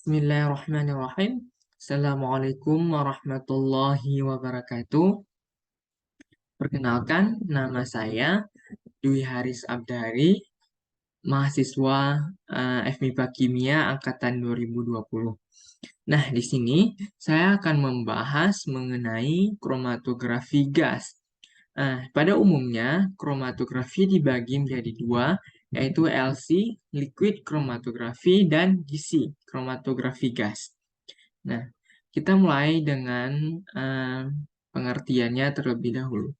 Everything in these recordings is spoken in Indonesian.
Bismillahirrahmanirrahim. Assalamualaikum warahmatullahi wabarakatuh. Perkenalkan, nama saya Dwi Haris Abdari, mahasiswa FMIPA Kimia angkatan 2020. Nah, di sini saya akan membahas mengenai kromatografi gas. Pada umumnya, kromatografi dibagi menjadi dua, yaitu LC, liquid chromatography, dan GC, kromatografi gas. Nah, kita mulai dengan pengertiannya terlebih dahulu.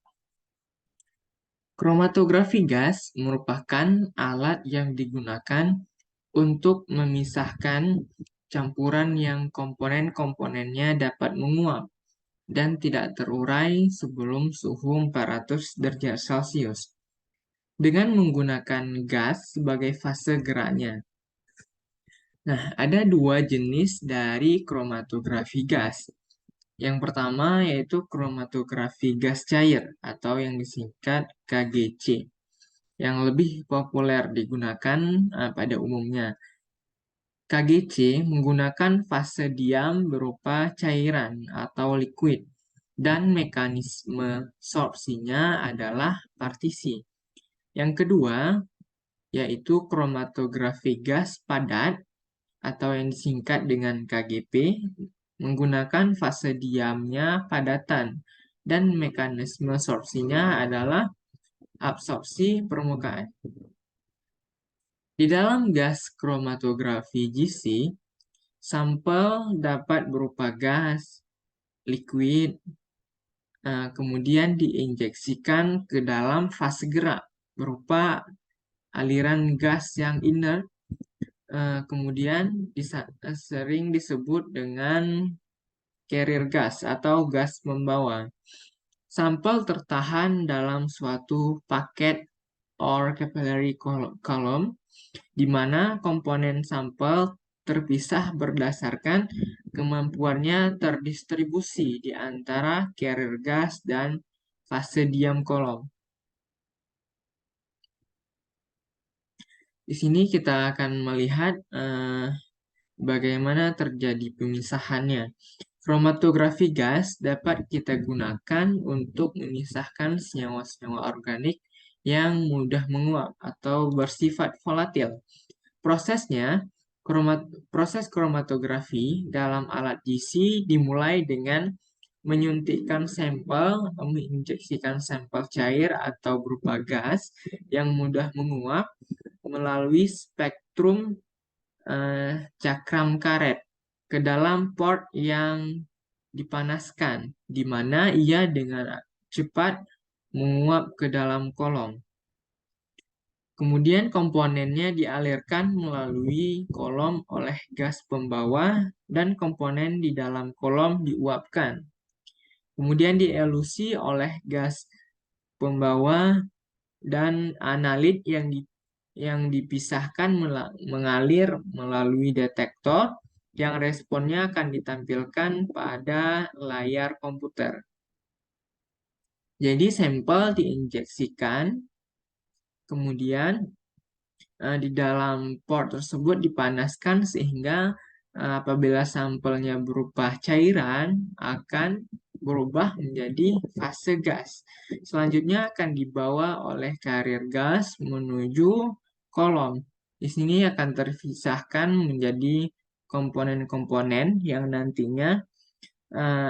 Kromatografi gas merupakan alat yang digunakan untuk memisahkan campuran yang komponen-komponennya dapat menguap dan tidak terurai sebelum suhu 400 derajat Celcius dengan menggunakan gas sebagai fase geraknya. Nah, ada dua jenis dari kromatografi gas. Yang pertama yaitu kromatografi gas cair atau yang disingkat KGC, yang lebih populer digunakan pada umumnya. KGC menggunakan fase diam berupa cairan atau liquid dan mekanisme sorpsinya adalah partisi. Yang kedua yaitu kromatografi gas padat atau yang disingkat dengan KGP, menggunakan fase diamnya padatan dan mekanisme sorpsinya adalah absorpsi permukaan. Di dalam gas kromatografi GC, sampel dapat berupa gas, liquid, kemudian diinjeksikan ke dalam fase gerak berupa aliran gas yang inert, kemudian sering disebut dengan carrier gas atau gas membawa. Sampel tertahan dalam suatu paket or capillary column, di mana komponen sampel terpisah berdasarkan kemampuannya terdistribusi di antara carrier gas dan fase diam kolom. Di sini kita akan melihat bagaimana terjadi pemisahannya. Kromatografi gas dapat kita gunakan untuk memisahkan senyawa-senyawa organik yang mudah menguap atau bersifat volatil. Proses kromatografi dalam alat GC dimulai dengan menyuntikkan sampel, menginjeksikan sampel cair atau berupa gas yang mudah menguap melalui spektrum cakram karet ke dalam port yang dipanaskan, di mana ia dengan cepat menguap ke dalam kolom. Kemudian komponennya dialirkan melalui kolom oleh gas pembawa dan komponen di dalam kolom diuapkan. Kemudian dielusi oleh gas pembawa dan analit yang dipisahkan mengalir melalui detektor yang responnya akan ditampilkan pada layar komputer. Jadi sampel diinjeksikan, kemudian di dalam port tersebut dipanaskan sehingga apabila sampelnya berupa cairan akan berubah menjadi fase gas. Selanjutnya akan dibawa oleh carrier gas menuju kolom. Di sini akan terpisahkan menjadi komponen-komponen yang nantinya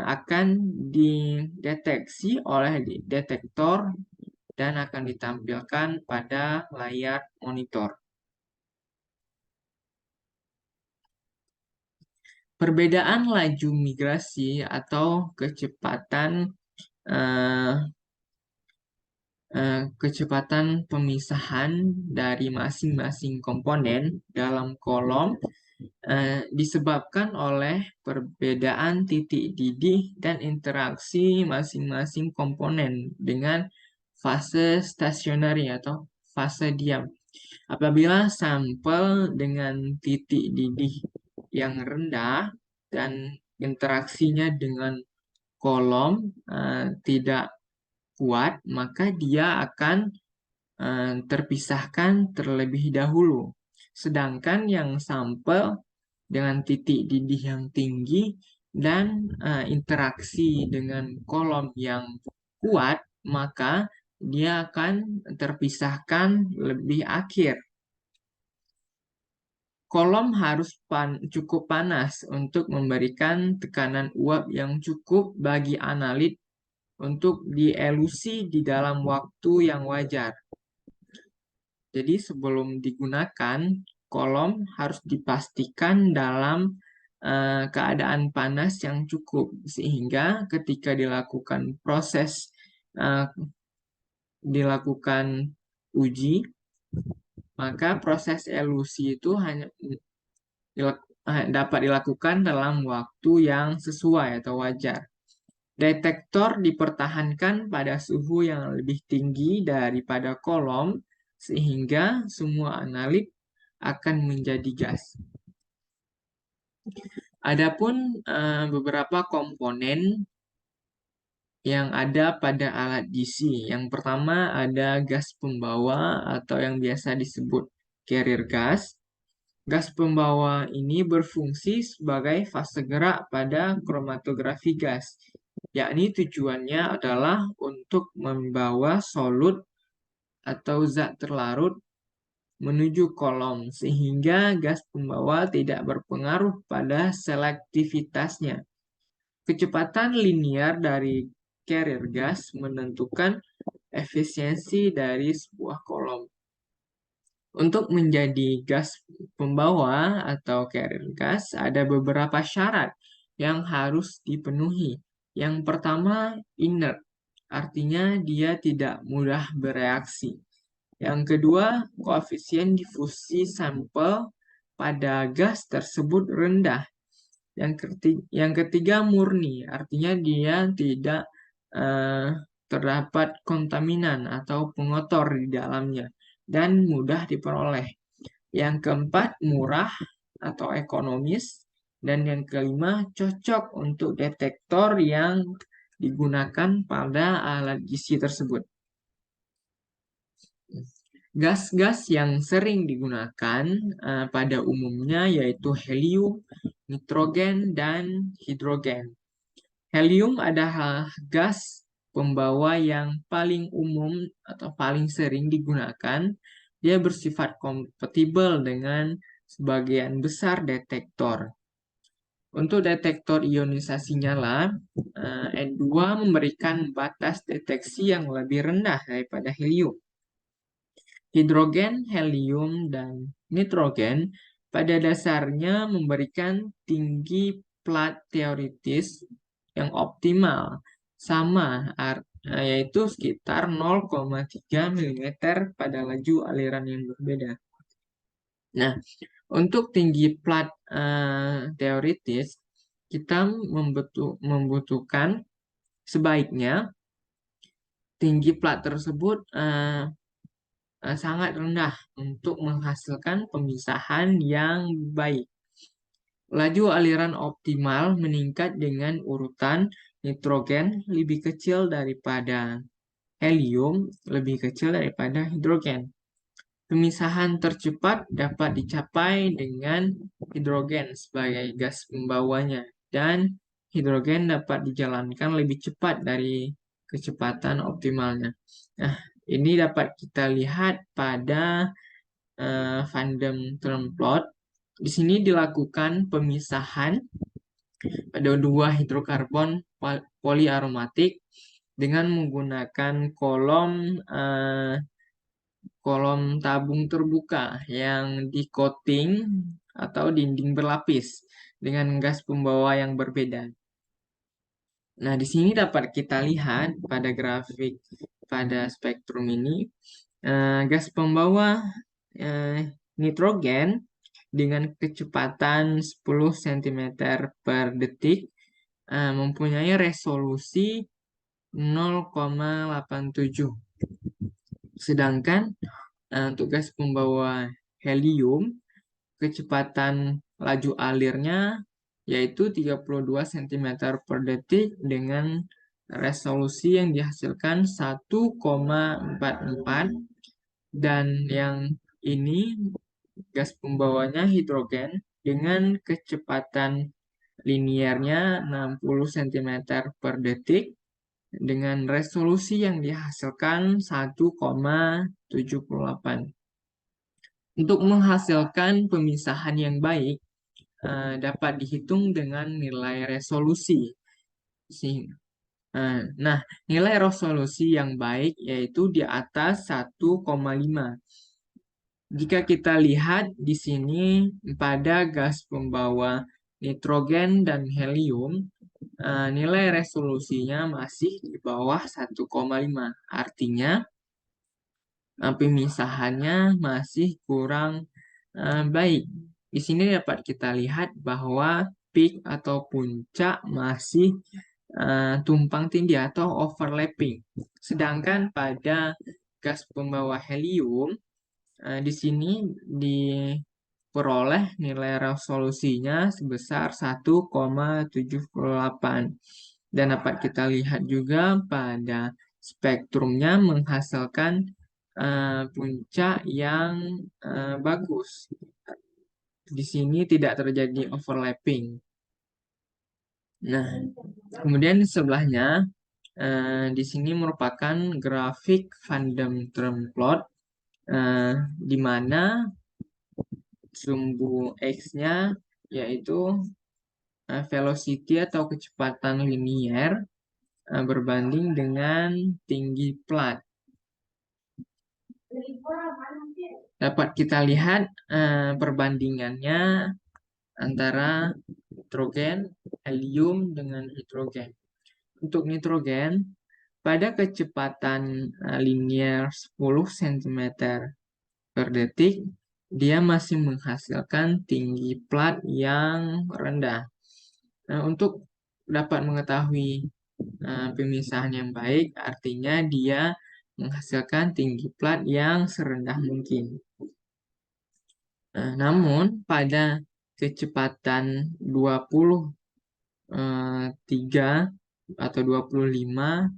akan dideteksi oleh detektor dan akan ditampilkan pada layar monitor. Perbedaan laju migrasi atau kecepatan pemisahan dari masing-masing komponen dalam kolom disebabkan oleh perbedaan titik didih dan interaksi masing-masing komponen dengan fase stasionari atau fase diam. Apabila sampel dengan titik didih yang rendah dan interaksinya dengan kolom tidak kuat, maka dia akan terpisahkan terlebih dahulu. Sedangkan yang sampel dengan titik didih yang tinggi dan interaksi dengan kolom yang kuat, maka dia akan terpisahkan lebih akhir. Kolom harus cukup panas untuk memberikan tekanan uap yang cukup bagi analit untuk dielusi di dalam waktu yang wajar. Jadi sebelum digunakan, kolom harus dipastikan dalam keadaan panas yang cukup, sehingga ketika dilakukan proses eh, dilakukan uji, maka proses elusi itu hanya dapat dilakukan dalam waktu yang sesuai atau wajar. Detektor dipertahankan pada suhu yang lebih tinggi daripada kolom, sehingga semua analit akan menjadi gas. Adapun beberapa komponen yang ada pada alat DC. Yang pertama ada gas pembawa atau yang biasa disebut carrier gas. Gas pembawa ini berfungsi sebagai fase gerak pada kromatografi gas, yakni tujuannya adalah untuk membawa solut atau zat terlarut menuju kolom, sehingga gas pembawa tidak berpengaruh pada selektivitasnya. Kecepatan linear dari carrier gas menentukan efisiensi dari sebuah kolom. Untuk menjadi gas pembawa atau carrier gas, ada beberapa syarat yang harus dipenuhi. Yang pertama, inert, artinya dia tidak mudah bereaksi. Yang kedua, koefisien difusi sampel pada gas tersebut rendah. Yang ketiga murni, artinya dia tidak terdapat kontaminan atau pengotor di dalamnya dan mudah diperoleh. Yang keempat murah atau ekonomis, dan yang kelima cocok untuk detektor yang digunakan pada alat GC tersebut. Gas-gas yang sering digunakan pada umumnya yaitu helium, nitrogen, dan hidrogen. Helium adalah gas pembawa yang paling umum atau paling sering digunakan. Dia bersifat kompatibel dengan sebagian besar detektor. Untuk detektor ionisasi nyala, N2 memberikan batas deteksi yang lebih rendah daripada helium. Hidrogen, helium, dan nitrogen pada dasarnya memberikan tinggi plat teoritis yang optimal, sama yaitu sekitar 0,3 mm pada laju aliran yang berbeda. Nah, untuk tinggi plat teoritis, kita membutuhkan sebaiknya tinggi plat tersebut sangat rendah untuk menghasilkan pemisahan yang baik. Laju aliran optimal meningkat dengan urutan nitrogen lebih kecil daripada helium, lebih kecil daripada hidrogen. Pemisahan tercepat dapat dicapai dengan hidrogen sebagai gas pembawanya, dan hidrogen dapat dijalankan lebih cepat dari kecepatan optimalnya. Nah, ini dapat kita lihat pada Van Term plot. Di sini dilakukan pemisahan pada dua hidrokarbon poliaromatik dengan menggunakan kolom tabung terbuka yang di-coating atau dinding berlapis dengan gas pembawa yang berbeda. Nah, di sini dapat kita lihat pada grafik pada spektrum ini, gas pembawa nitrogen dengan kecepatan 10 cm per detik mempunyai resolusi 0,87. Sedangkan untuk gas pembawa helium, kecepatan laju alirnya yaitu 32 cm per detik dengan resolusi yang dihasilkan 1,44, dan yang ini gas pembawanya hidrogen dengan kecepatan linearnya 60 cm per detik dengan resolusi yang dihasilkan 1,78. Untuk menghasilkan pemisahan yang baik, dapat dihitung dengan nilai resolusi. Nah, nilai resolusi yang baik yaitu di atas 1,5. Jika kita lihat di sini pada gas pembawa nitrogen dan helium, nilai resolusinya masih di bawah 1,5. Artinya, pemisahannya masih kurang baik. Di sini dapat kita lihat bahwa peak atau puncak masih tumpang tindih atau overlapping. Sedangkan pada gas pembawa helium, di sini diperoleh nilai resolusinya sebesar 1,78. Dan dapat kita lihat juga pada spektrumnya menghasilkan puncak yang bagus. Di sini tidak terjadi overlapping. Nah, kemudian di sebelahnya, di sini merupakan grafik Van Dam plot, di mana sumbu X-nya yaitu velocity atau kecepatan linier berbanding dengan tinggi plat. Dapat kita lihat perbandingannya antara nitrogen, helium dengan hidrogen. Untuk nitrogen, pada kecepatan linier 10 cm per detik, dia masih menghasilkan tinggi plat yang rendah. Untuk dapat mengetahui pemisahan yang baik, artinya dia menghasilkan tinggi plat yang serendah mungkin. Namun pada kecepatan 23 atau 25,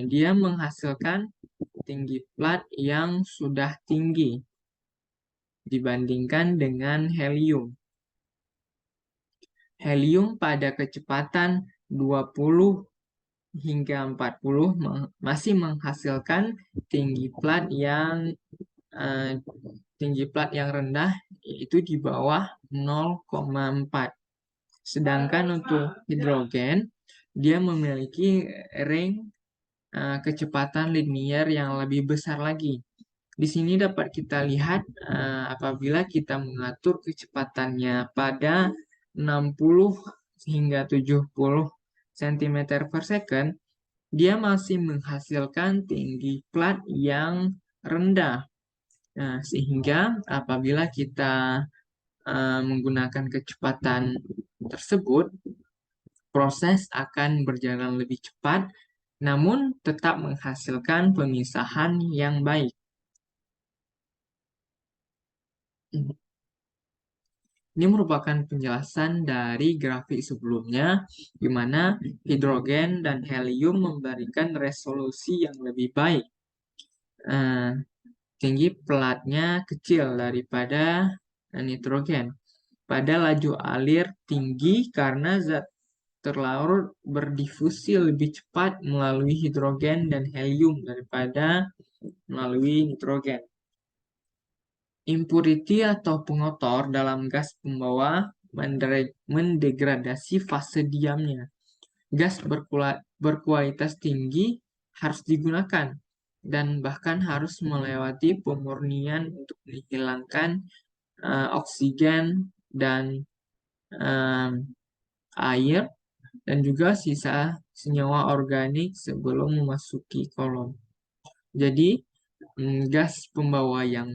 dia menghasilkan tinggi plat yang sudah tinggi dibandingkan dengan helium. Helium pada kecepatan 20 hingga 40 masih menghasilkan tinggi plat yang rendah, yaitu di bawah 0,4. Sedangkan untuk hidrogen, dia memiliki range kecepatan linier yang lebih besar lagi. Di sini dapat kita lihat apabila kita mengatur kecepatannya pada 60 hingga 70 cm per second, dia masih menghasilkan tinggi plat yang rendah. Sehingga apabila kita menggunakan kecepatan tersebut, proses akan berjalan lebih cepat, namun tetap menghasilkan pemisahan yang baik. Ini merupakan penjelasan dari grafik sebelumnya, di mana hidrogen dan helium memberikan resolusi yang lebih baik. Tinggi platnya kecil daripada nitrogen. Pada laju alir tinggi karena zat terlarut berdifusi lebih cepat melalui hidrogen dan helium daripada melalui nitrogen. Impurity atau pengotor dalam gas pembawa mendegradasi fase diamnya. Gas berkualitas tinggi harus digunakan dan bahkan harus melewati pemurnian untuk menghilangkan oksigen dan air dan juga sisa senyawa organik sebelum memasuki kolom. Jadi, gas pembawa yang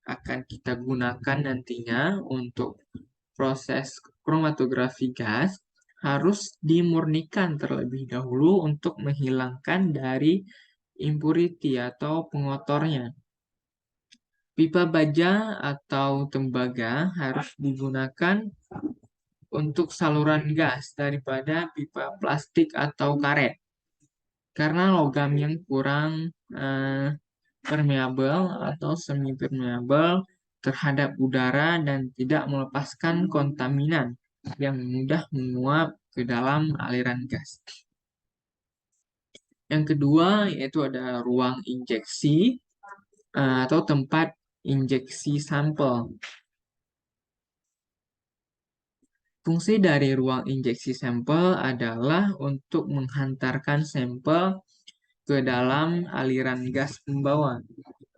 akan kita gunakan nantinya untuk proses kromatografi gas harus dimurnikan terlebih dahulu untuk menghilangkan dari impurity atau pengotornya. Pipa baja atau tembaga harus digunakan untuk saluran gas daripada pipa plastik atau karet. Karena logam yang kurang permeabel atau semi permeabel terhadap udara dan tidak melepaskan kontaminan yang mudah menguap ke dalam aliran gas. Yang kedua yaitu ada ruang injeksi atau tempat injeksi sampel. Fungsi dari ruang injeksi sampel adalah untuk menghantarkan sampel ke dalam aliran gas pembawa.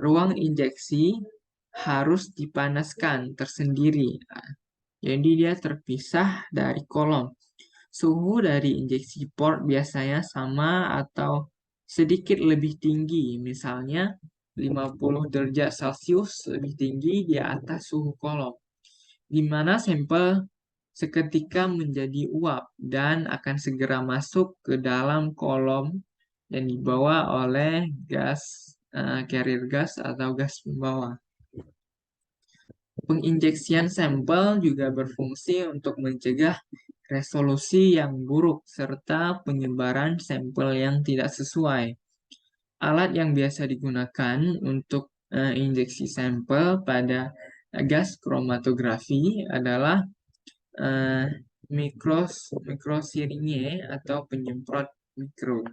Ruang injeksi harus dipanaskan tersendiri. Jadi dia terpisah dari kolom. Suhu dari injeksi port biasanya sama atau sedikit lebih tinggi, misalnya 50 derajat Celcius lebih tinggi di atas suhu kolom, di mana sampel seketika menjadi uap dan akan segera masuk ke dalam kolom dan dibawa oleh carrier gas atau gas pembawa. Penginjeksian sampel juga berfungsi untuk mencegah resolusi yang buruk serta penyebaran sampel yang tidak sesuai. Alat yang biasa digunakan untuk injeksi sampel pada gas kromatografi adalah mikrosiringe atau penyemprot mikro.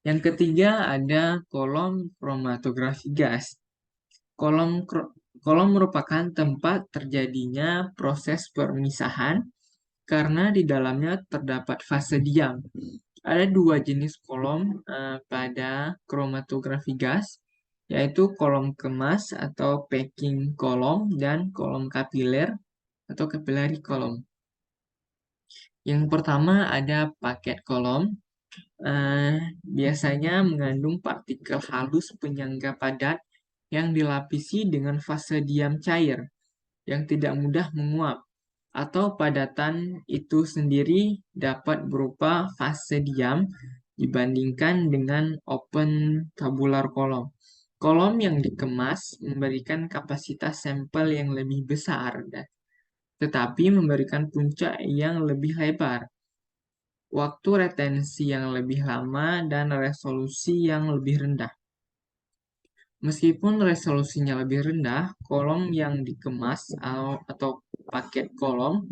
Yang ketiga ada kolom kromatografi gas. Kolom merupakan tempat terjadinya proses pemisahan karena di dalamnya terdapat fase diam. Ada dua jenis kolom pada kromatografi gas, yaitu kolom kemas atau packing kolom dan kolom kapiler atau capillary kolom. Yang pertama ada paket kolom. Biasanya mengandung partikel halus penyangga padat yang dilapisi dengan fase diam cair yang tidak mudah menguap, atau padatan itu sendiri dapat berupa fase diam dibandingkan dengan open tabular kolom. Kolom yang dikemas memberikan kapasitas sampel yang lebih besar, tetapi memberikan puncak yang lebih lebar, waktu retensi yang lebih lama, dan resolusi yang lebih rendah. Meskipun resolusinya lebih rendah, kolom yang dikemas atau paket kolom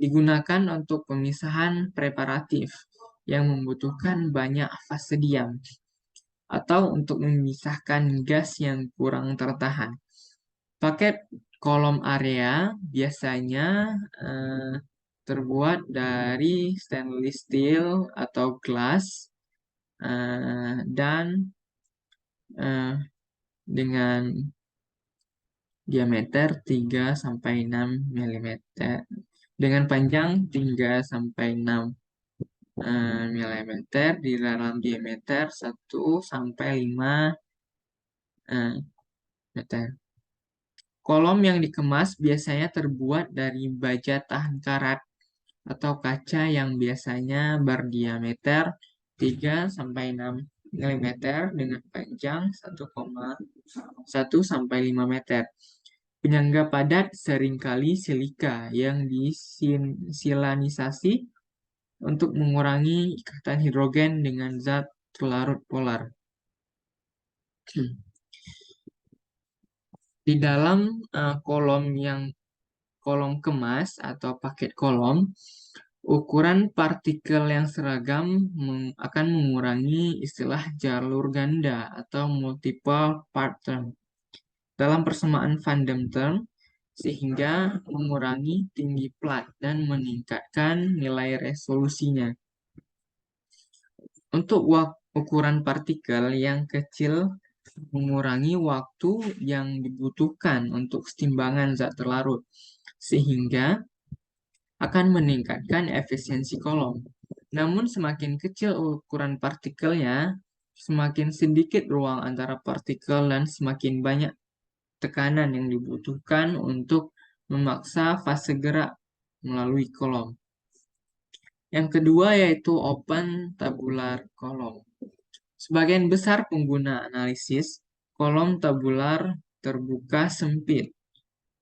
digunakan untuk pemisahan preparatif yang membutuhkan banyak fase diam atau untuk memisahkan gas yang kurang tertahan. Paket kolom area biasanya terbuat dari stainless steel atau glass dan dengan diameter 3-6 mm dengan panjang 3-6 mm di dalam diameter 1-5 meter. Kolom yang dikemas biasanya terbuat dari baja tahan karat atau kaca yang biasanya berdiameter 3-6 mm dengan panjang 1,1-5 meter. Penyangga padat seringkali silika yang disilanisasi untuk mengurangi ikatan hidrogen dengan zat terlarut polar. Di dalam kolom kemas atau paket kolom, ukuran partikel yang seragam akan mengurangi istilah jalur ganda atau multiple part term dalam persamaan Van der Waals, sehingga mengurangi tinggi plat dan meningkatkan nilai resolusinya. Untuk ukuran partikel yang kecil mengurangi waktu yang dibutuhkan untuk setimbangan zat terlarut, sehingga akan meningkatkan efisiensi kolom. Namun semakin kecil ukuran partikelnya, semakin sedikit ruang antara partikel dan semakin banyak tekanan yang dibutuhkan untuk memaksa fase gerak melalui kolom. Yang kedua yaitu open tabular kolom. Sebagian besar pengguna analisis kolom tabular terbuka sempit,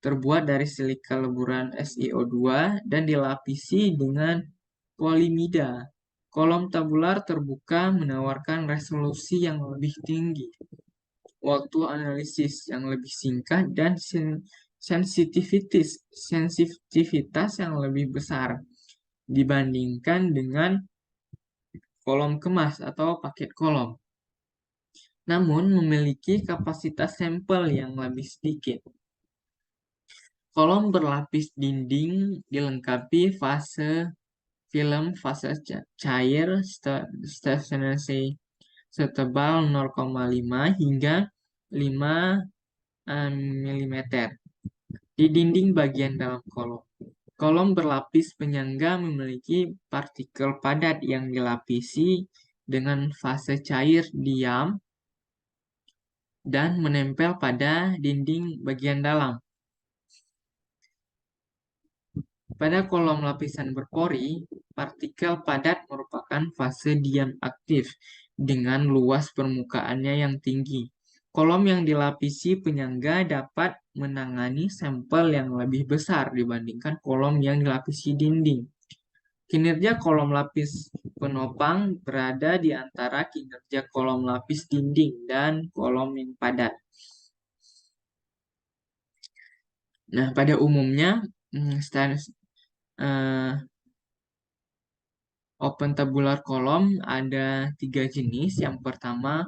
terbuat dari silika leburan SiO2 dan dilapisi dengan polimida. Kolom tabular terbuka menawarkan resolusi yang lebih tinggi, waktu analisis yang lebih singkat dan sensitivitas yang lebih besar dibandingkan dengan kolom kemas atau paket kolom, namun memiliki kapasitas sampel yang lebih sedikit. Kolom berlapis dinding dilengkapi fase film fase cair stationary setebal 0,5 hingga 5 mm di dinding bagian dalam kolom. Kolom berlapis penyangga memiliki partikel padat yang dilapisi dengan fase cair diam dan menempel pada dinding bagian dalam. Pada kolom lapisan berpori, partikel padat merupakan fase diam aktif dengan luas permukaannya yang tinggi. Kolom yang dilapisi penyangga dapat menangani sampel yang lebih besar dibandingkan kolom yang dilapisi dinding. Kinerja kolom lapis penopang berada di antara kinerja kolom lapis dinding dan kolom yang padat. Nah, pada umumnya, open tabular column ada 3 jenis. Yang pertama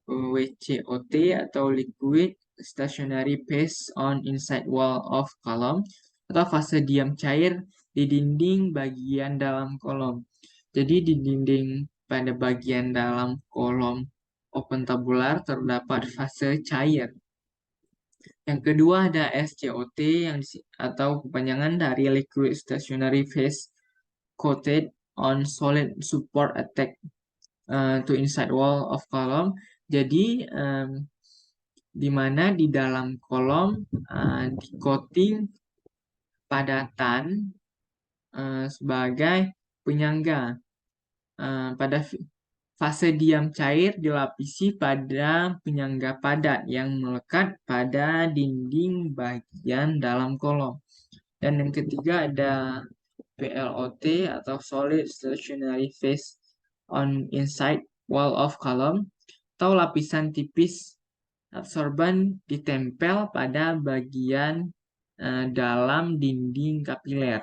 WCOT atau Liquid Stationary Phase on Inside Wall of Column atau fase diam cair di dinding bagian dalam kolom. Jadi di dinding pada bagian dalam kolom open tabular terdapat fase cair. Yang kedua ada SCOT atau kepanjangan dari Liquid Stationary Phase Coated on Solid Support Attached to Inside Wall of Column. Jadi di mana di dalam kolom di coating padatan sebagai penyangga. Pada fase diam cair dilapisi pada penyangga padat yang melekat pada dinding bagian dalam kolom. Dan yang ketiga ada PLOT atau Solid Stationary Phase on Inside Wall of Column atau lapisan tipis absorban ditempel pada bagian dalam dinding kapiler.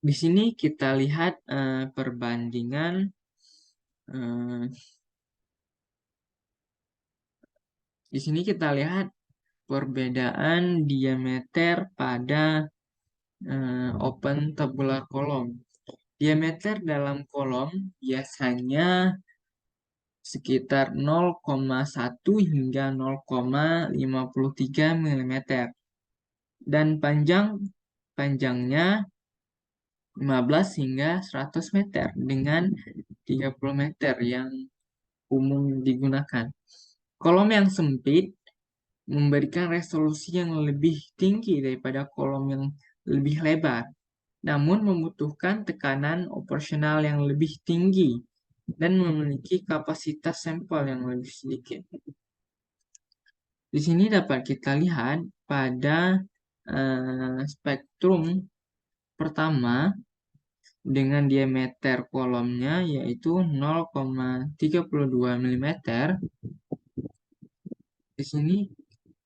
Di sini kita lihat perbandingan di sini kita lihat perbedaan diameter pada open tabular column. Diameter dalam kolom biasanya sekitar 0,1 hingga 0,53 mm dan panjangnya 15 hingga 100 meter dengan 30 meter yang umum digunakan. Kolom yang sempit memberikan resolusi yang lebih tinggi daripada kolom yang lebih lebar, namun membutuhkan tekanan operasional yang lebih tinggi dan memiliki kapasitas sampel yang lebih sedikit. Di sini dapat kita lihat pada spektrum pertama dengan diameter kolomnya yaitu 0,32 mm. Di sini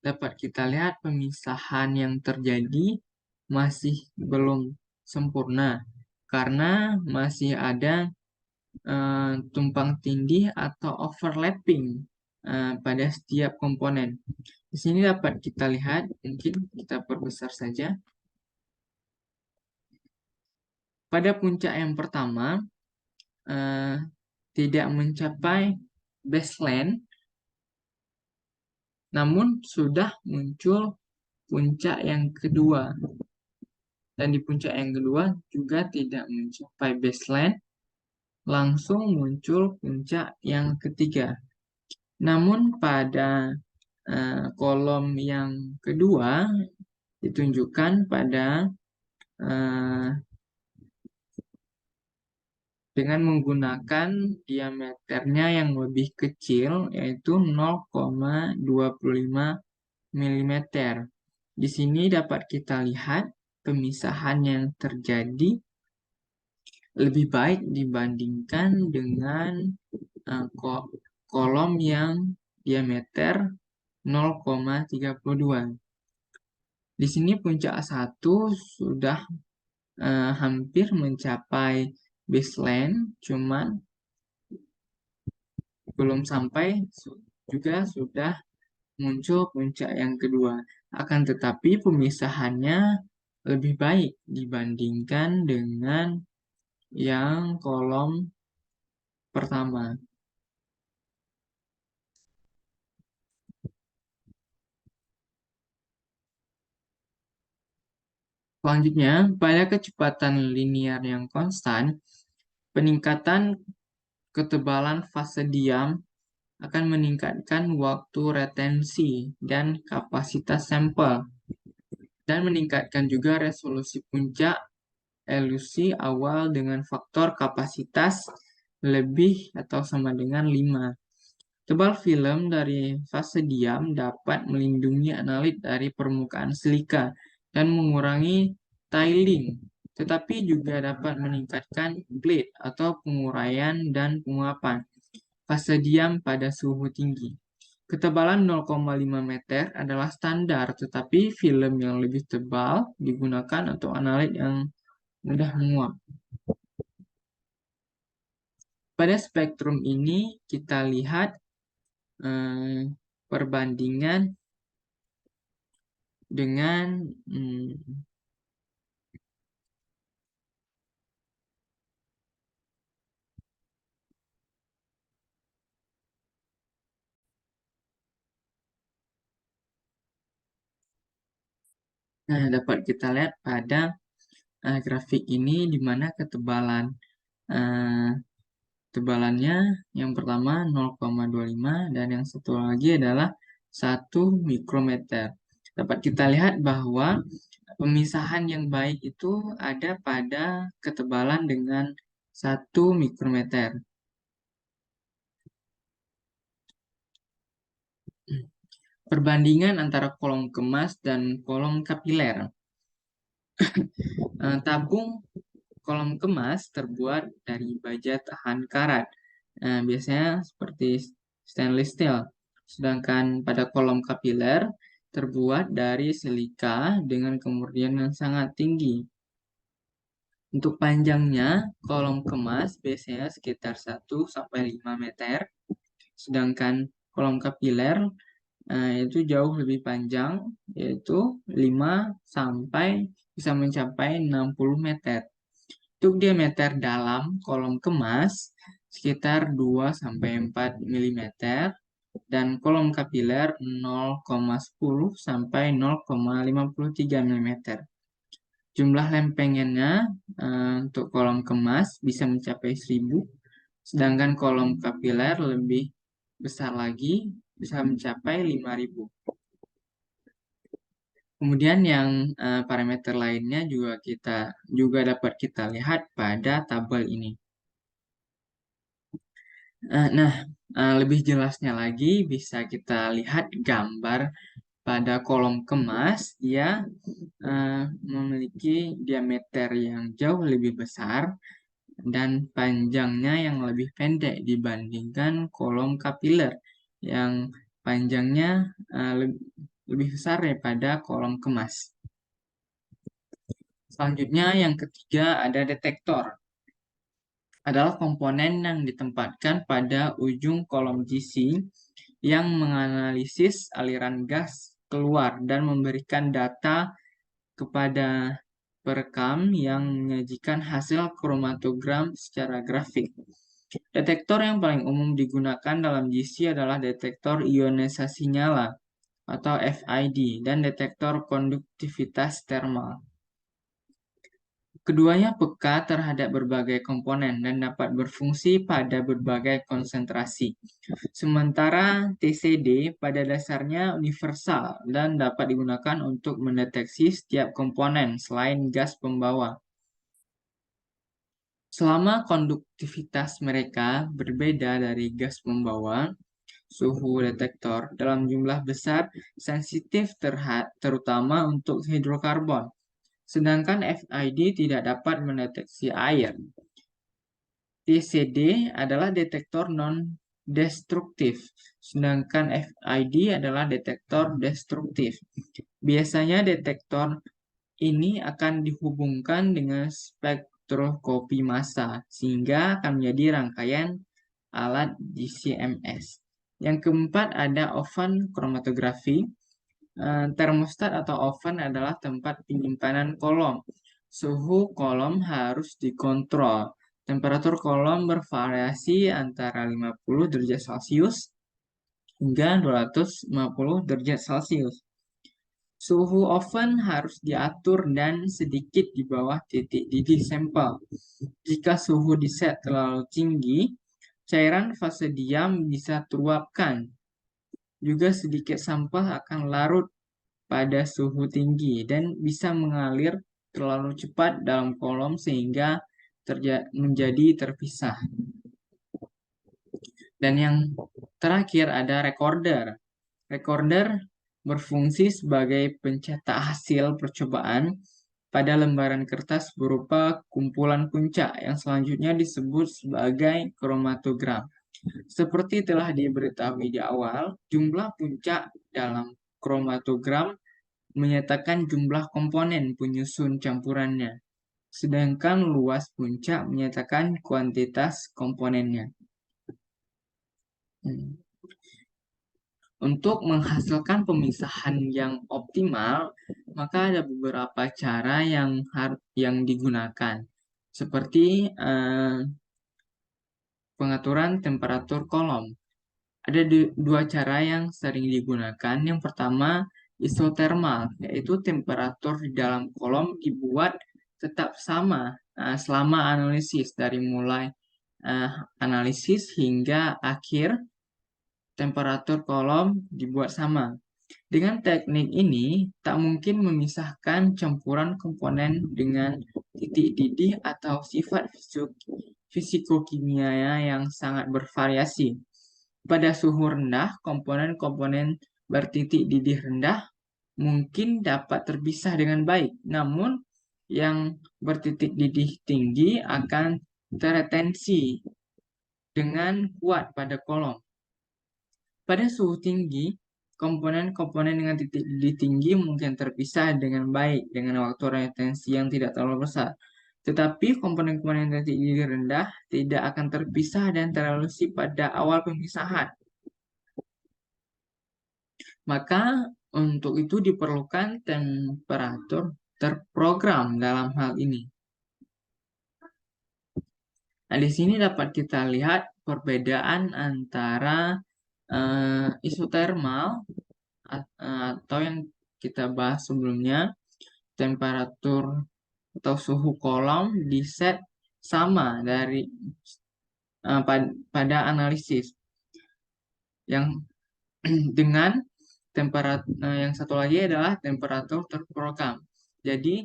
dapat kita lihat pemisahan yang terjadi masih belum sempurna karena masih ada tumpang tindih atau overlapping pada setiap komponen. Di sini dapat kita lihat, mungkin kita perbesar saja. Pada puncak yang pertama tidak mencapai baseline, namun sudah muncul puncak yang kedua. Dan di puncak yang kedua juga tidak mencapai baseline, langsung muncul puncak yang ketiga. Namun pada kolom yang kedua ditunjukkan pada dengan menggunakan diameternya yang lebih kecil yaitu 0,25 mm. Di sini dapat kita lihat pemisahan yang terjadi lebih baik dibandingkan dengan kolom yang diameter 0,32. Di sini puncak A1 sudah hampir mencapai baseline, cuman belum sampai juga sudah muncul puncak yang kedua. Akan tetapi pemisahannya lebih baik dibandingkan dengan yang kolom pertama. Selanjutnya, pada kecepatan linear yang konstan, peningkatan ketebalan fase diam akan meningkatkan waktu retensi dan kapasitas sampel, dan meningkatkan juga resolusi puncak elusi awal dengan faktor kapasitas lebih atau sama dengan 5. Tebal film dari fase diam dapat melindungi analit dari permukaan silika dan mengurangi tiling, tetapi juga dapat meningkatkan bleed atau penguraian dan penguapan fase diam pada suhu tinggi. Ketebalan 0,5 meter adalah standar, tetapi film yang lebih tebal digunakan untuk analit yang mudah menguap. Pada spektrum ini kita lihat perbandingan dengan dapat kita lihat pada grafik ini di mana uh, tebalannya yang pertama 0,25 dan yang satu lagi adalah 1 mikrometer. Dapat kita lihat bahwa pemisahan yang baik itu ada pada ketebalan dengan 1 mikrometer. Perbandingan antara kolom kemas dan kolom kapiler. Tabung kolom kemas terbuat dari baja tahan karat, biasanya seperti stainless steel. Sedangkan pada kolom kapiler terbuat dari silika dengan kemurnian yang sangat tinggi. Untuk panjangnya, kolom kemas biasanya sekitar 1-5 meter, sedangkan kolom kapiler itu jauh lebih panjang, yaitu 5 sampai bisa mencapai 60 meter. Untuk diameter dalam kolom kemas sekitar 2-4 mm dan kolom kapiler 0,10 sampai 0,53 mm. Jumlah lempengannya untuk kolom kemas bisa mencapai 1000, sedangkan kolom kapiler lebih besar lagi bisa mencapai 5000. Kemudian yang parameter lainnya juga dapat kita lihat pada tabel ini. Nah, lebih jelasnya lagi bisa kita lihat gambar pada kolom kemas. Dia memiliki diameter yang jauh lebih besar dan panjangnya yang lebih pendek dibandingkan kolom kapiler yang panjangnya lebih besar daripada kolom kemas. Selanjutnya yang ketiga ada detektor. Adalah komponen yang ditempatkan pada ujung kolom GC yang menganalisis aliran gas keluar dan memberikan data kepada perekam yang menyajikan hasil kromatogram secara grafik. Detektor yang paling umum digunakan dalam GC adalah detektor ionisasi nyala atau FID dan detektor konduktivitas termal. Keduanya peka terhadap berbagai komponen dan dapat berfungsi pada berbagai konsentrasi. Sementara TCD pada dasarnya universal dan dapat digunakan untuk mendeteksi setiap komponen selain gas pembawa. Selama konduktivitas mereka berbeda dari gas pembawa, suhu detektor dalam jumlah besar sensitif terutama untuk hidrokarbon. Sedangkan FID tidak dapat mendeteksi air. TCD adalah detektor non-destruktif, sedangkan FID adalah detektor destruktif. Biasanya detektor ini akan dihubungkan dengan spektroskopi massa, sehingga akan menjadi rangkaian alat GCMS. Yang keempat ada oven kromatografi. Termostat atau oven adalah tempat penyimpanan kolom. Suhu kolom harus dikontrol. Temperatur kolom bervariasi antara 50 derajat Celcius hingga 250 derajat Celcius. Suhu oven harus diatur dan sedikit di bawah titik didih sampel. Jika suhu diset terlalu tinggi, cairan fase diam bisa teruapkan. Juga sedikit sampah akan larut pada suhu tinggi dan bisa mengalir terlalu cepat dalam kolom sehingga menjadi terpisah. Dan yang terakhir ada recorder. Recorder berfungsi sebagai pencetak hasil percobaan pada lembaran kertas berupa kumpulan puncak yang selanjutnya disebut sebagai kromatogram. Seperti telah diberitahui di awal, jumlah puncak dalam kromatogram menyatakan jumlah komponen penyusun campurannya, sedangkan luas puncak menyatakan kuantitas komponennya. Untuk menghasilkan pemisahan yang optimal, maka ada beberapa cara yang digunakan, seperti pengaturan temperatur kolom. Ada dua cara yang sering digunakan. Yang pertama, isotermal, yaitu temperatur di dalam kolom dibuat tetap sama selama analisis, dari mulai analisis hingga akhir temperatur kolom dibuat sama. Dengan teknik ini, tak mungkin memisahkan campuran komponen dengan titik didih atau sifat fisikokimia yang sangat bervariasi. Pada suhu rendah, komponen-komponen bertitik didih rendah mungkin dapat terpisah dengan baik, namun yang bertitik didih tinggi akan teretensi dengan kuat pada kolom. Pada suhu tinggi, komponen-komponen dengan titik didih tinggi mungkin terpisah dengan baik dengan waktu retensi yang tidak terlalu besar. Tetapi komponen-komponen dengan titik didih rendah tidak akan terpisah dan terelusi pada awal pemisahan. Maka untuk itu diperlukan temperatur terprogram dalam hal ini. Nah, di sini dapat kita lihat perbedaan antara isotermal atau yang kita bahas sebelumnya, temperatur atau suhu kolom di set sama dari pada analisis yang dengan temperatur yang satu lagi adalah temperatur terprogram. Jadi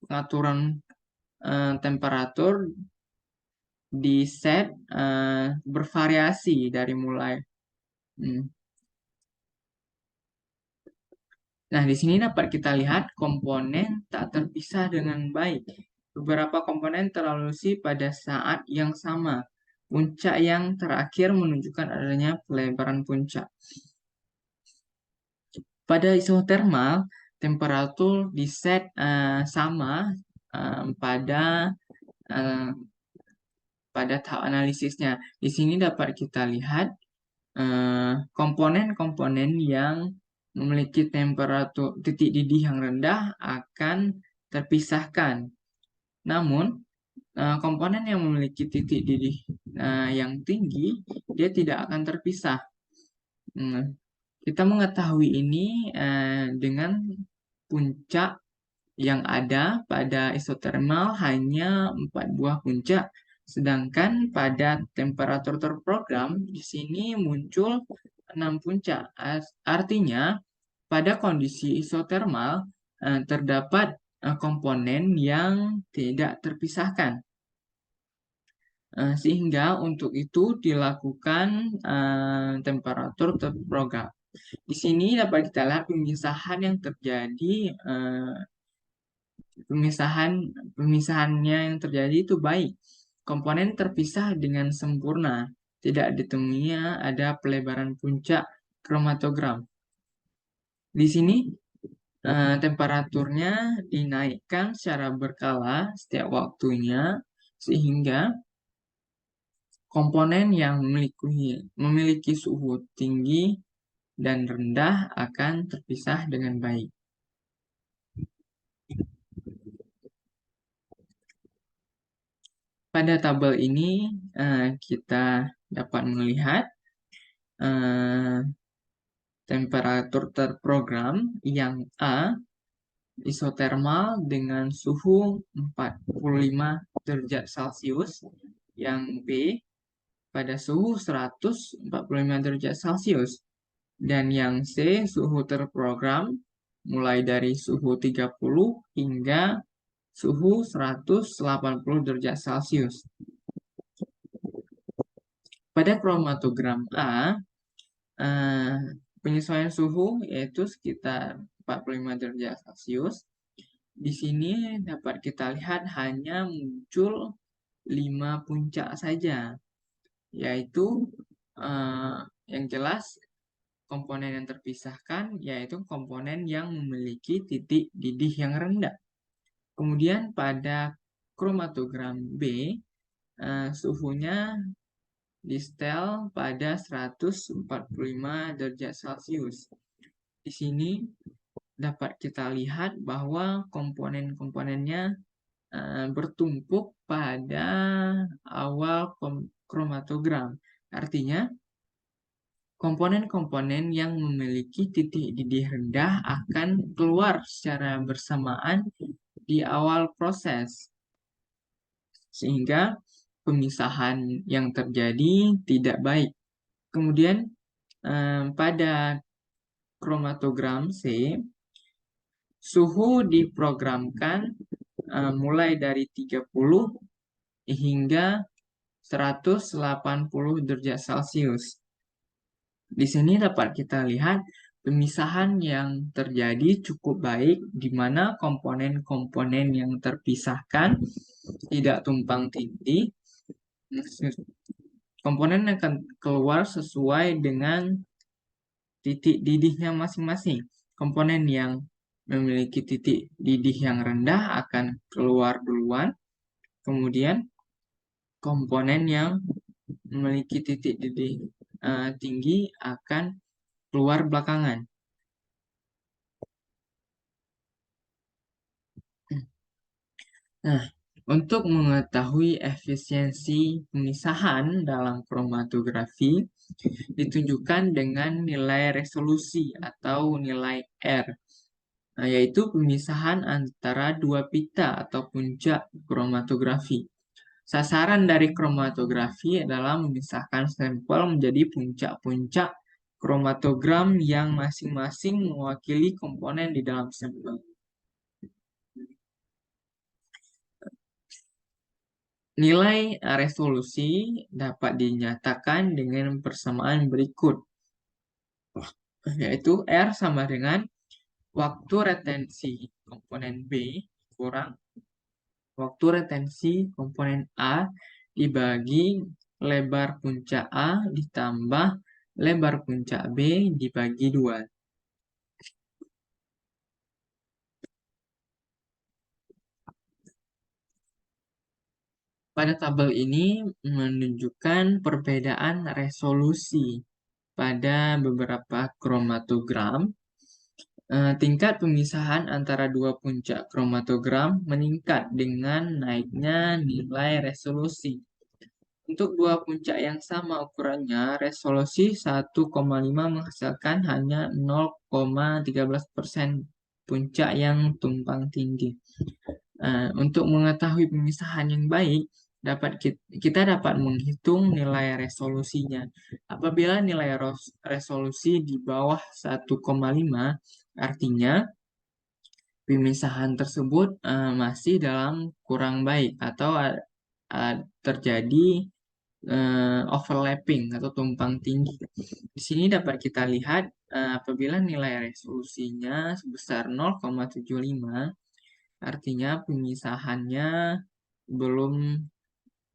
pengaturan temperatur di set bervariasi dari mulai. Nah, di sini dapat kita lihat komponen tak terpisah dengan baik. Beberapa komponen terelusi pada saat yang sama. Puncak yang terakhir menunjukkan adanya pelebaran puncak. Pada isotermal, temperatur di set sama pada tahap analisisnya. Di sini dapat kita lihat komponen-komponen yang memiliki temperatur titik didih yang rendah akan terpisahkan. Namun, komponen yang memiliki titik didih yang tinggi, dia tidak akan terpisah. Kita mengetahui ini dengan puncak yang ada pada isotermal hanya 4 buah puncak, sedangkan pada temperatur terprogram di sini muncul 6 puncak. Artinya, pada kondisi isotermal terdapat komponen yang tidak terpisahkan. Sehingga untuk itu dilakukan temperatur terprogram. Di sini dapat kita lihat pemisahan yang terjadi, pemisahannya yang terjadi itu baik. komponen terpisah dengan sempurna. Tidak ditemuinya ada pelebaran puncak kromatogram. Di sini temperaturnya dinaikkan secara berkala setiap waktunya sehingga komponen yang memiliki suhu tinggi dan rendah akan terpisah dengan baik. Pada tabel ini kita dapat melihat temperatur terprogram yang A isotermal dengan suhu 45 derajat Celcius, yang B pada suhu 145 derajat Celcius, dan yang C suhu terprogram mulai dari suhu 30 hingga suhu 180 derajat Celcius. Pada kromatogram A, penyesuaian suhu yaitu sekitar 45 derajat Celcius. Di sini dapat kita lihat hanya muncul 5 puncak saja, yaitu yang jelas komponen yang terpisahkan yaitu komponen yang memiliki titik didih yang rendah. Kemudian pada kromatogram B, suhunya di setel pada 145 derajat Celcius. Di sini dapat kita lihat bahwa komponen-komponennya bertumpuk pada awal kromatogram. Artinya, komponen-komponen yang memiliki titik didih rendah akan keluar secara bersamaan di awal proses. Sehingga pemisahan yang terjadi tidak baik. Kemudian pada kromatogram C, suhu diprogramkan mulai dari 30 hingga 180 derajat Celcius. Di sini dapat kita lihat pemisahan yang terjadi cukup baik, di mana komponen-komponen yang terpisahkan tidak tumpang tindih. Komponen akan keluar sesuai dengan titik didihnya masing-masing. Komponen yang memiliki titik didih yang rendah akan keluar duluan, kemudian komponen yang memiliki titik didih tinggi akan keluar belakangan. Nah, untuk mengetahui efisiensi pemisahan dalam kromatografi ditunjukkan dengan nilai resolusi atau nilai R, yaitu pemisahan antara dua pita atau puncak kromatografi. Sasaran dari kromatografi adalah memisahkan sampel menjadi puncak-puncak kromatogram yang masing-masing mewakili komponen di dalam sampel. Nilai resolusi dapat dinyatakan dengan persamaan berikut, yaitu R sama dengan waktu retensi komponen B kurang waktu retensi komponen A dibagi lebar puncak A ditambah lebar puncak B dibagi 2. Pada tabel ini menunjukkan perbedaan resolusi pada beberapa kromatogram. Tingkat pemisahan antara dua puncak kromatogram meningkat dengan naiknya nilai resolusi. Untuk dua puncak yang sama ukurannya, resolusi 1,5 menghasilkan hanya 0,13% puncak yang tumpang tindih. Untuk mengetahui pemisahan yang baik, kita dapat menghitung nilai resolusinya. Apabila nilai resolusi di bawah 1,5, artinya pemisahan tersebut masih dalam kurang baik atau terjadi overlapping atau tumpang tindih. Di sini dapat kita lihat apabila nilai resolusinya sebesar 0,75, artinya pemisahannya belum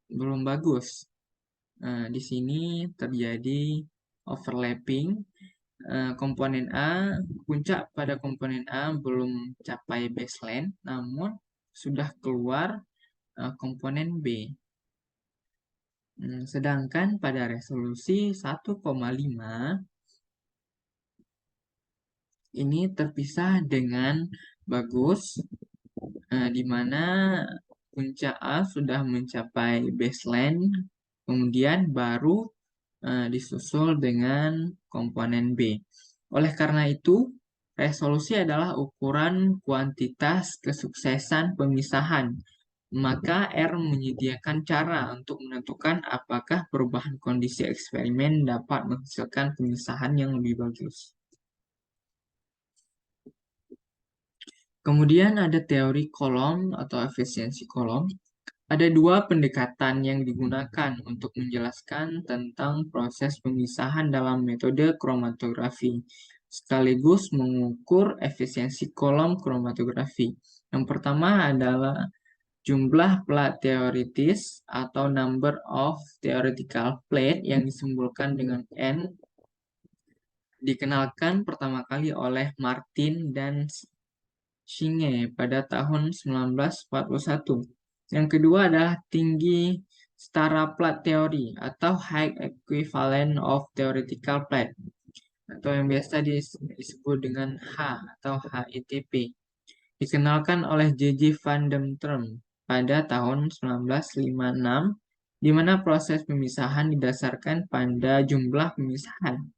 belum bagus. Di sini terjadi overlapping. Komponen A, puncak pada komponen A belum capai baseline, namun sudah keluar komponen B. Sedangkan pada resolusi 1,5 ini terpisah dengan bagus, di mana puncak A sudah mencapai baseline, kemudian baru disusul dengan komponen B. Oleh karena itu, resolusi adalah ukuran kuantitas kesuksesan pemisahan. Maka R menyediakan cara untuk menentukan apakah perubahan kondisi eksperimen dapat menghasilkan pemisahan yang lebih bagus. Kemudian ada teori kolom atau efisiensi kolom. Ada dua pendekatan yang digunakan untuk menjelaskan tentang proses pemisahan dalam metode kromatografi, sekaligus mengukur efisiensi kolom kromatografi. Yang pertama adalah jumlah plat teoritis atau number of theoretical plate yang disimbolkan dengan N, dikenalkan pertama kali oleh Martin dan Shinge pada tahun 1941. Yang kedua adalah tinggi setara plat teori atau Height Equivalent of Theoretical Plate atau yang biasa disebut dengan H atau HETP. Dikenalkan oleh J.J. van den Trum pada tahun 1956, di mana proses pemisahan didasarkan pada jumlah pemisahan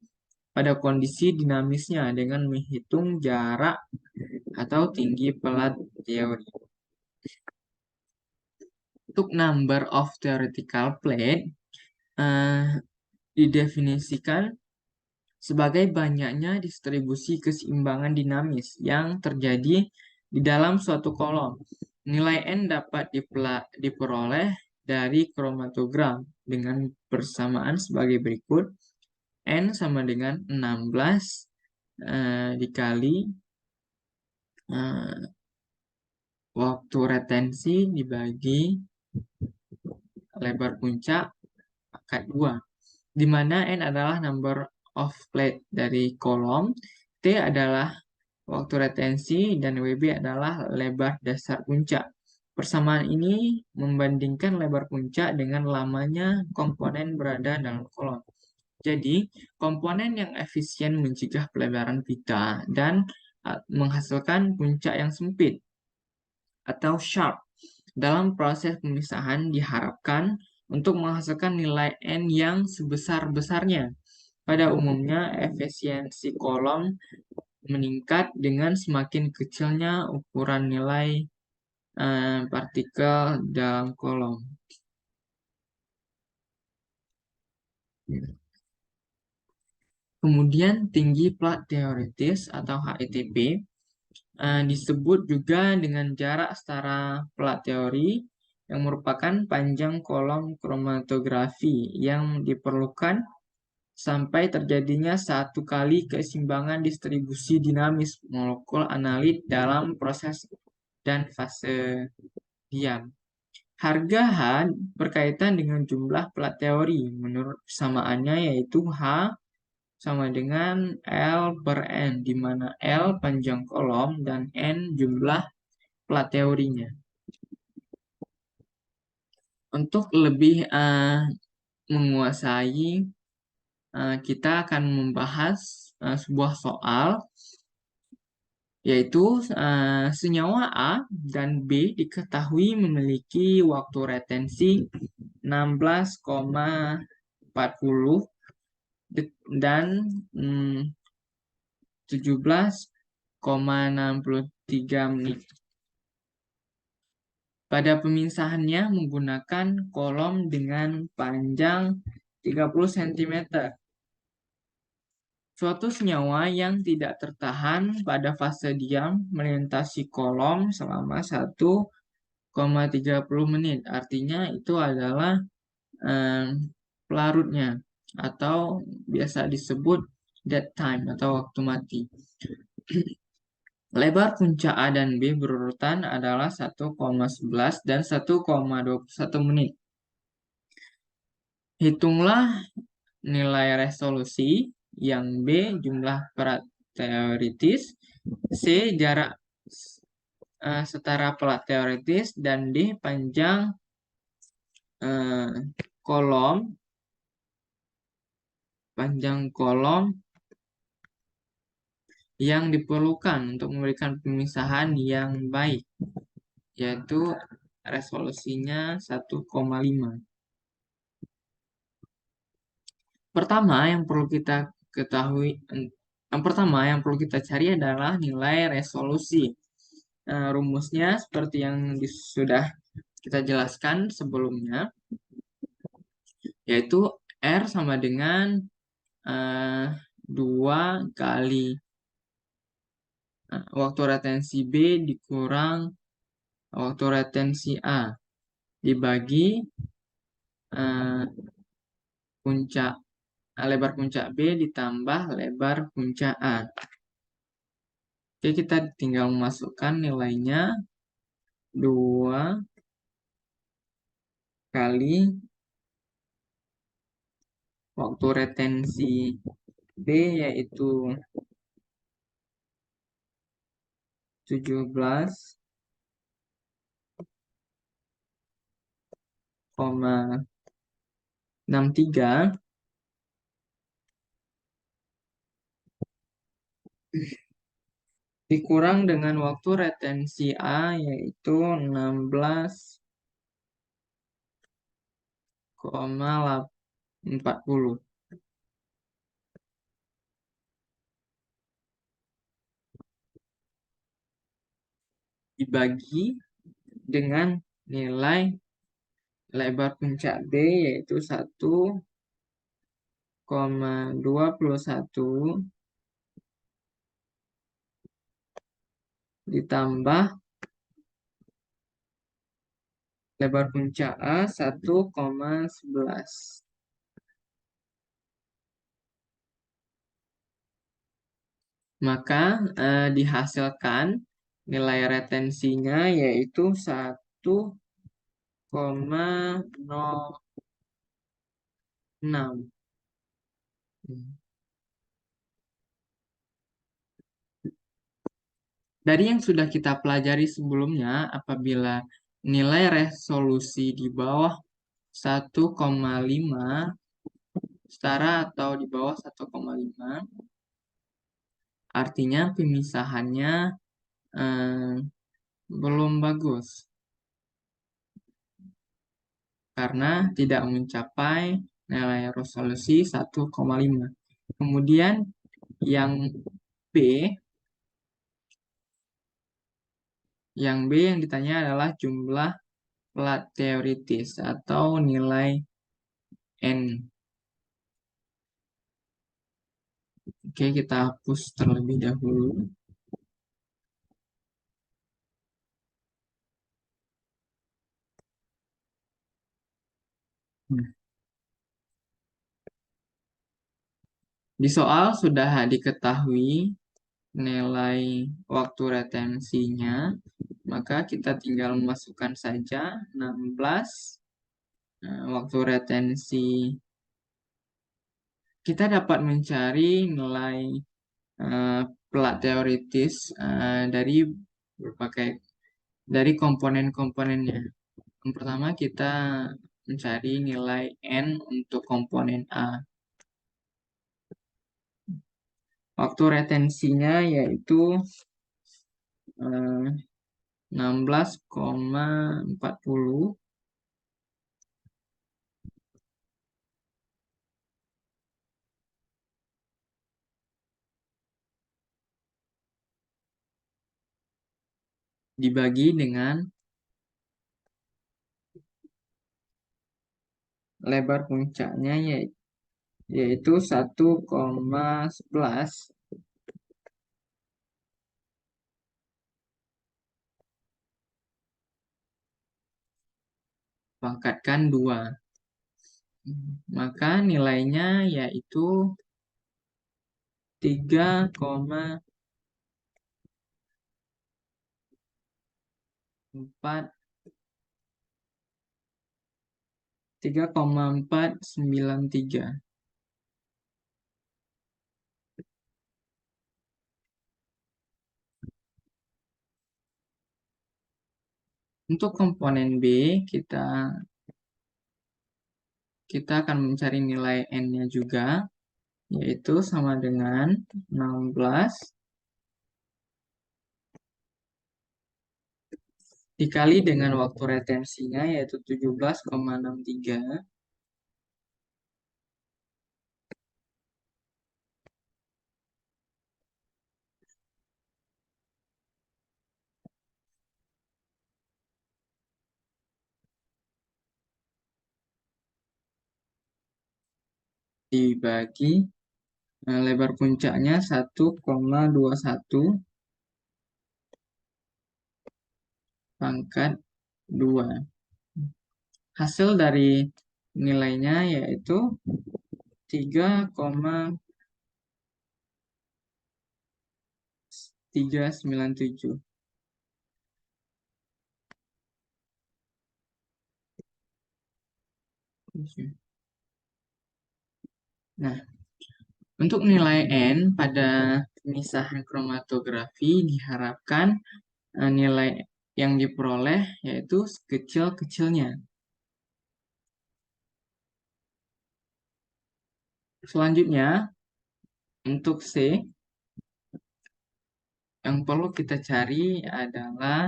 pada kondisi dinamisnya dengan menghitung jarak atau tinggi pelat teori. Untuk number of theoretical plate didefinisikan sebagai banyaknya distribusi keseimbangan dinamis yang terjadi di dalam suatu kolom. Nilai N dapat diperoleh dari kromatogram dengan persamaan sebagai berikut. N sama dengan 16 dikali waktu retensi dibagi lebar puncak pangkat 2, di mana N adalah number of plate dari kolom, T adalah waktu retensi, dan WB adalah lebar dasar puncak. Persamaan ini membandingkan lebar puncak dengan lamanya komponen berada dalam kolom. Jadi, komponen yang efisien mencegah pelebaran pita dan menghasilkan puncak yang sempit atau sharp. Dalam proses pemisahan diharapkan untuk menghasilkan nilai N yang sebesar-besarnya. Pada umumnya, efisiensi kolom meningkat dengan semakin kecilnya ukuran nilai partikel dalam kolom. Kemudian tinggi plat teoritis atau HETP disebut juga dengan jarak setara plat teori yang merupakan panjang kolom kromatografi yang diperlukan sampai terjadinya satu kali keseimbangan distribusi dinamis molekul analit dalam proses dan fase diam. Harga H berkaitan dengan jumlah plat teori menurut persamaannya, yaitu H sama dengan L per N, di mana L panjang kolom dan N jumlah plat teorinya. Untuk lebih menguasai, kita akan membahas sebuah soal, yaitu senyawa A dan B diketahui memiliki waktu retensi 16,40 dan 17,63 menit. Pada pemisahannya menggunakan kolom dengan panjang 30 cm. Suatu senyawa yang tidak tertahan pada fase diam melintasi kolom selama 1,30 menit. Artinya itu adalah pelarutnya atau biasa disebut dead time atau waktu mati. Lebar puncak A dan B berurutan adalah 1,11 dan 1,21 menit. Hitunglah nilai resolusi, yang B jumlah pelat teoritis, C jarak setara pelat teoritis, dan D panjang eh, kolom yang diperlukan untuk memberikan pemisahan yang baik, yaitu resolusinya 1,5. Pertama yang perlu kita ketahui, yang pertama yang perlu kita cari adalah nilai resolusi. Rumusnya seperti yang sudah kita jelaskan sebelumnya, yaitu R sama dengan 2 kali waktu retensi B dikurang waktu retensi A dibagi eh, puncak lebar puncak B ditambah lebar puncak A. Oke, kita tinggal memasukkan nilainya 2 kali waktu retensi B, yaitu 17,63 dikurang dengan waktu retensi A, yaitu 16,40 dibagi dengan nilai lebar puncak B, yaitu 1,21 ditambah lebar puncak A 1,11. Maka dihasilkan nilai retensinya yaitu 1,06. Dari yang sudah kita pelajari sebelumnya, apabila nilai resolusi di bawah 1,5 setara atau di bawah 1,5, artinya pemisahannya eh, belum bagus karena tidak mencapai nilai resolusi 1,5. Kemudian yang B, yang ditanya adalah jumlah pelat teoritis atau nilai N. Oke, kita hapus terlebih dahulu. Di soal sudah diketahui nilai waktu retensinya, maka kita tinggal memasukkan saja 16 waktu retensi. Kita dapat mencari nilai pelat teoritis dari komponen-komponennya. Yang pertama kita mencari nilai N untuk komponen A. Waktu retensinya yaitu 16,40 dibagi dengan lebar puncaknya yaitu 1,11 pangkatkan 2. Maka nilainya yaitu 3,4 3,493. Untuk komponen B, kita akan mencari nilai N-nya juga, yaitu sama dengan 16 dikali dengan waktu retensinya, yaitu 17,63, dibagi lebar puncaknya 1,21 pangkat 2. Hasil dari nilainya yaitu 3,397. Nah, untuk nilai N pada pemisahan kromatografi diharapkan nilai yang diperoleh yaitu sekecil-kecilnya. Selanjutnya, untuk C, yang perlu kita cari adalah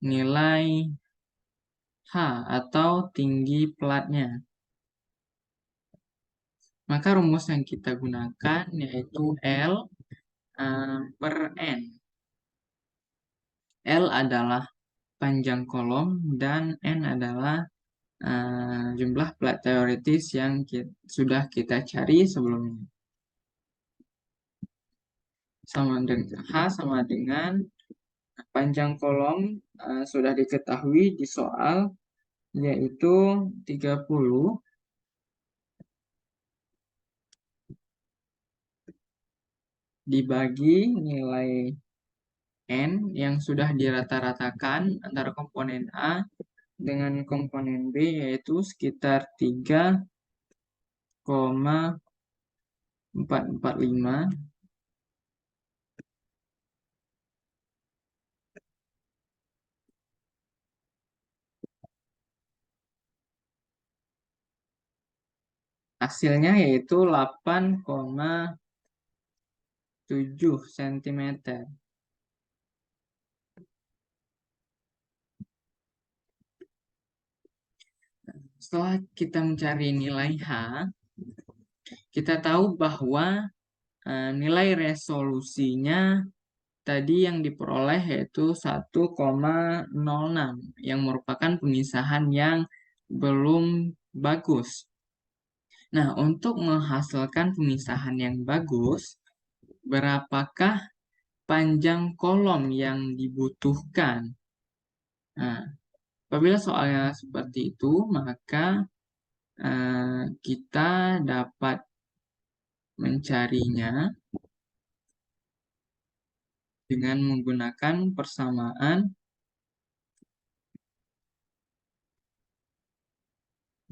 nilai H atau tinggi platnya. Maka rumus yang kita gunakan yaitu L per N. L adalah panjang kolom dan N adalah jumlah plat teoritis yang sudah kita cari sebelumnya. H sama dengan panjang kolom sudah diketahui di soal, yaitu 30 dibagi nilai N yang sudah dirata-ratakan antara komponen A dengan komponen B, yaitu sekitar 3,445. Hasilnya yaitu 8,7 cm. Setelah kita mencari nilai H, kita tahu bahwa nilai resolusinya tadi yang diperoleh yaitu 1,06 yang merupakan pemisahan yang belum bagus. Nah, untuk menghasilkan pemisahan yang bagus, berapakah panjang kolom yang dibutuhkan? Nah, apabila soalnya seperti itu, maka kita dapat mencarinya dengan menggunakan persamaan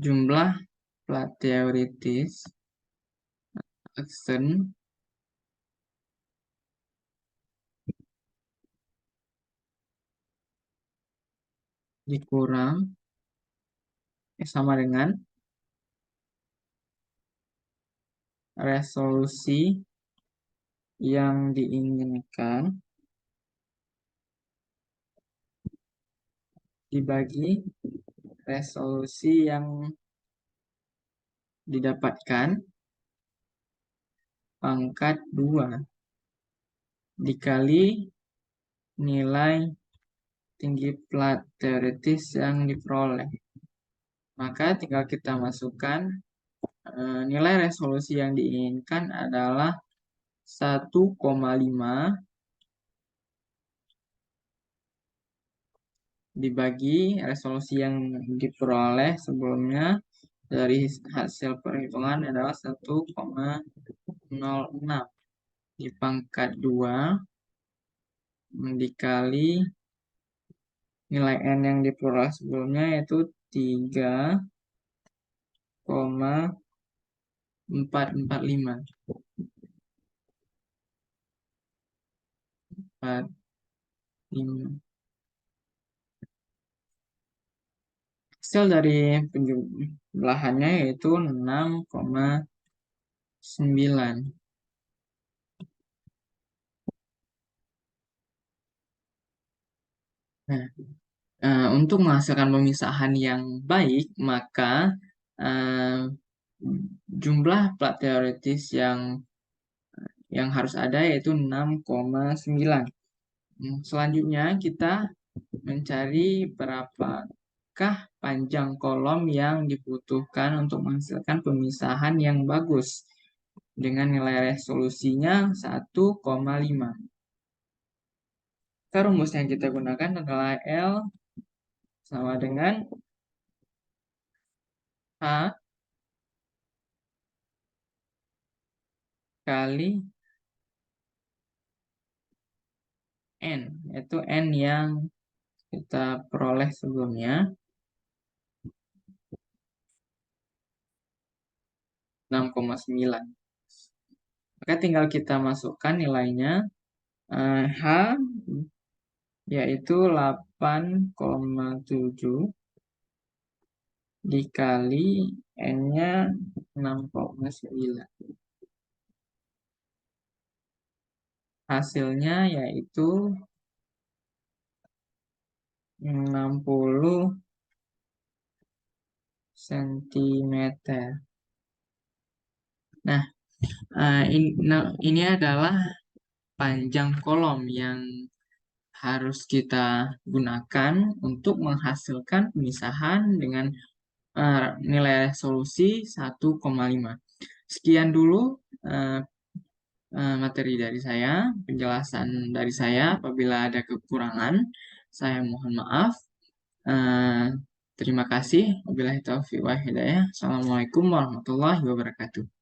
jumlah plat teoritis aksen dikurang sama dengan resolusi yang diinginkan dibagi resolusi yang didapatkan pangkat 2 dikali nilai tinggi plat teoritis yang diperoleh. Maka tinggal kita masukkan nilai resolusi yang diinginkan adalah 1,5 dibagi resolusi yang diperoleh sebelumnya dari hasil perhitungan adalah 1,06 di pangkat 2 dikali nilai N yang diperoleh sebelumnya yaitu 3,445. 45. Hasil dari penjumlahannya yaitu 6,9. Nah, untuk menghasilkan pemisahan yang baik, maka eh, jumlah plat teoritis yang harus ada yaitu 6,9. Selanjutnya kita mencari berapakah panjang kolom yang dibutuhkan untuk menghasilkan pemisahan yang bagus dengan nilai resolusinya 1,5. Rumus yang kita gunakan adalah L sama dengan H kali N, yaitu N yang kita peroleh sebelumnya 6,9. Maka tinggal kita masukkan nilainya. H yaitu 8,7 dikali N-nya 6,9. Hasilnya yaitu 60 cm. Nah, ini adalah panjang kolom yang harus kita gunakan untuk menghasilkan pemisahan dengan nilai resolusi 1,5. Sekian dulu eh, materi dari saya, penjelasan dari saya. Apabila ada kekurangan, saya mohon maaf. Eh, Terima kasih. Wabillahi taufiq wa hidayah. Assalamualaikum warahmatullahi wabarakatuh.